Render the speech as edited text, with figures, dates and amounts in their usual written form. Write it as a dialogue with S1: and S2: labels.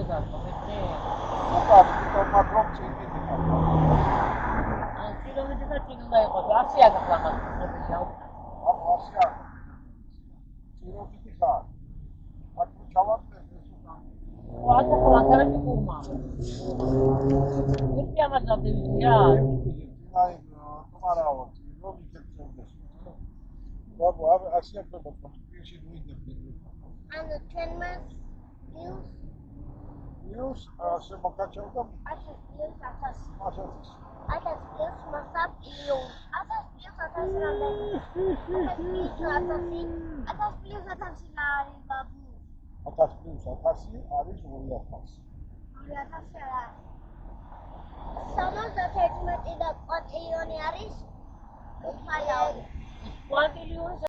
S1: ხედავს მომეცნე.
S2: მაგრამ წინით
S1: ან კილომეტრზე წინ უნდა იყოს 100 აქვს ამას მობილია.
S2: აფასია. წინით ხარ. აქ ჩავარდეს ეს უკან.
S1: ვადა ხალხი კურმა. ერთი ამას დავდივია.
S2: აი, თუმარაო, რომ იქცევდეს. ბაბა, ასია ხდება, პირში ვიდები.
S3: ანუ ჩვენ მას
S2: ნიუს ასე მოკაჩავდა
S3: 1000 პლუს 1000
S2: 1000.
S3: 1000 პლუს მასა პლუს 1000 პლუს 1000 რამდენი 1000 პლუს 1000 რა არის ბაბუ
S2: 1000 პლუს 1000 არის 2000.
S3: 2000 რა 71 და კვადრილიონი არის
S1: კვადრილიონი